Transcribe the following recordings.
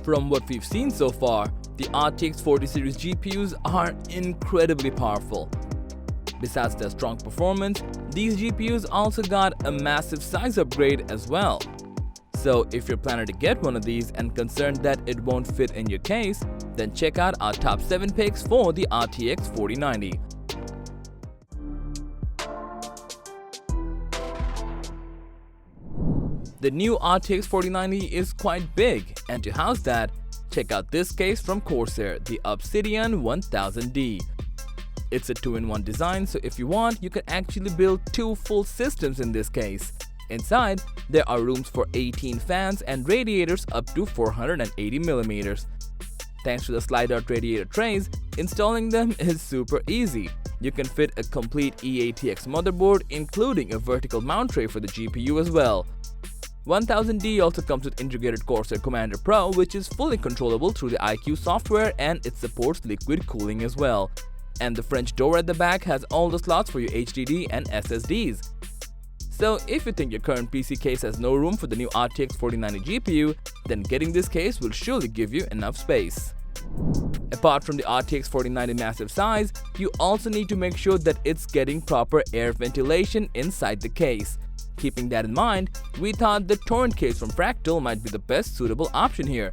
From what we've seen so far, the RTX 40 series GPUs are incredibly powerful. Besides their strong performance, these GPUs also got a massive size upgrade as well. So if you're planning to get one of these and concerned that it won't fit in your case, then check out our top 7 picks for the RTX 4090. The new RTX 4090 is quite big, and to house that, check out this case from Corsair, the Obsidian 1000D. It's a 2-in-1 design, so if you want, you can actually build 2 full systems in this case. Inside, there are rooms for 18 fans and radiators up to 480mm. Thanks to the slide-out radiator trays, installing them is super easy. You can fit a complete eATX motherboard, including a vertical mount tray for the GPU as well. 1000D also comes with integrated Corsair Commander Pro, which is fully controllable through the iCUE software, and it supports liquid cooling as well. And the French door at the back has all the slots for your HDD and SSDs. So if you think your current PC case has no room for the new RTX 4090 GPU, then getting this case will surely give you enough space. Apart from the RTX 4090 massive size, you also need to make sure that it's getting proper air ventilation inside the case. Keeping that in mind, we thought the Torrent case from Fractal might be the best suitable option here.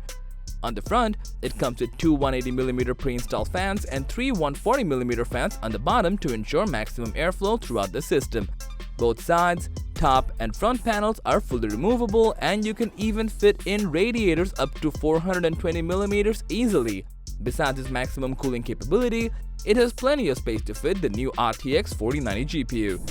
On the front, it comes with 2 180mm pre-installed fans and 3 140mm fans on the bottom to ensure maximum airflow throughout the system. Both sides, top and front panels are fully removable, and you can even fit in radiators up to 420mm easily. Besides its maximum cooling capability, it has plenty of space to fit the new RTX 4090 GPU.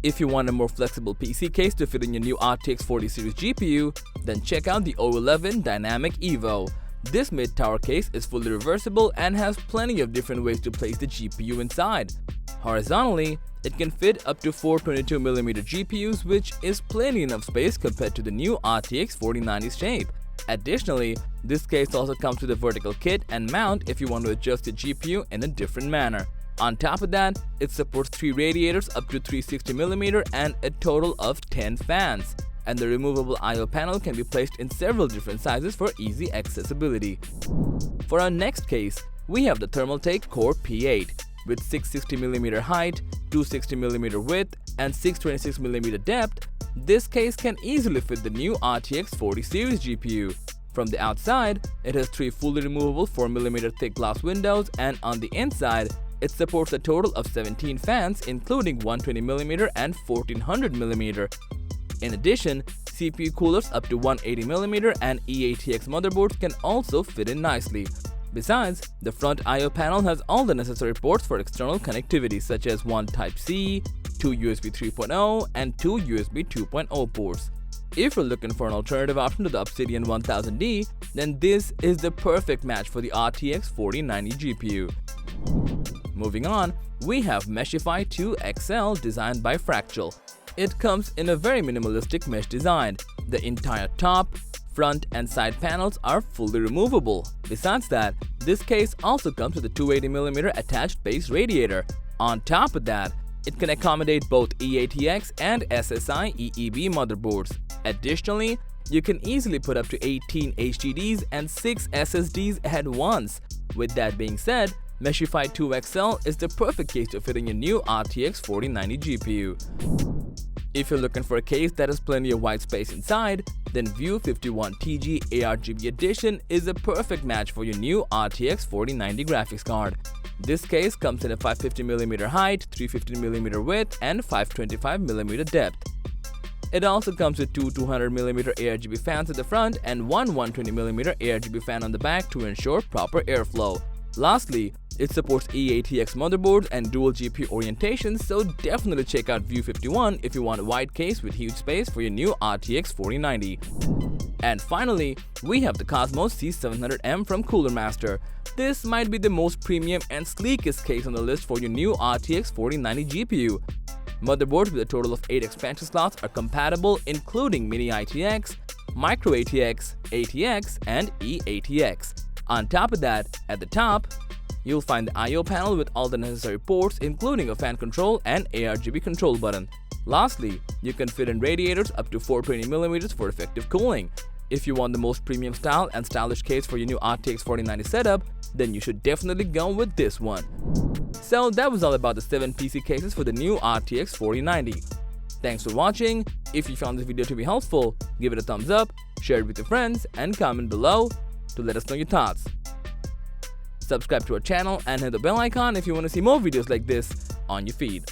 If you want a more flexible PC case to fit in your new RTX 40 series GPU, then check out the O11 Dynamic Evo. This mid-tower case is fully reversible and has plenty of different ways to place the GPU inside. Horizontally, it can fit up to 4 22mm GPUs, which is plenty enough space compared to the new RTX 4090's shape. Additionally, this case also comes with a vertical kit and mount if you want to adjust the GPU in a different manner. On top of that, it supports 3 radiators up to 360mm and a total of 10 fans. And the removable I/O panel can be placed in several different sizes for easy accessibility. For our next case, we have the Thermaltake Core P8 with 660mm height, 260mm width, and 626mm depth. This case can easily fit the new RTX 40 series GPU. From the outside, it has 3 fully removable 4mm thick glass windows, and on the inside, it supports a total of 17 fans, including 120mm and 1400mm. In addition, CPU coolers up to 180mm and eATX motherboards can also fit in nicely. Besides, the front I/O panel has all the necessary ports for external connectivity, such as one Type-C, 2 USB 3.0, and 2 USB 2.0 ports. If you're looking for an alternative option to the Obsidian 1000D, then this is the perfect match for the RTX 4090 GPU. Moving on, we have Meshify 2 XL designed by Fractal. It comes in a very minimalistic mesh design. The entire top, front and side panels are fully removable. Besides that, this case also comes with a 280mm attached base radiator. On top of that, it can accommodate both eATX and SSI EEB motherboards. Additionally, you can easily put up to 18 HDDs and 6 SSDs at once. With that being said, Meshify 2 XL is the perfect case to fit in your new RTX 4090 GPU. If you're looking for a case that has plenty of white space inside, then View 51TG ARGB Edition is a perfect match for your new RTX 4090 graphics card. This case comes in a 550mm height, 350mm width, and 525mm depth. It also comes with 2 200mm ARGB fans at the front and one 120mm ARGB fan on the back to ensure proper airflow. Lastly, it supports eATX motherboards and dual GPU orientations, so definitely check out View 51 if you want a wide case with huge space for your new RTX 4090. And finally, we have the Cosmo C700M from Cooler Master. This might be the most premium and sleekest case on the list for your new RTX 4090 GPU. Motherboards with a total of 8 expansion slots are compatible, including Mini ITX, Micro ATX, ATX, and eATX. On top of that, at the top, you'll find the I/O panel with all the necessary ports, including a fan control and ARGB control button. Lastly, you can fit in radiators up to 420mm for effective cooling. If you want the most premium style and stylish case for your new RTX 4090 setup, then you should definitely go with this one. So that was all about the 7 PC cases for the new RTX 4090. Thanks for watching. If you found this video to be helpful, give it a thumbs up, share it with your friends, and comment below to let us know your thoughts. Subscribe to our channel and hit the bell icon if you want to see more videos like this on your feed.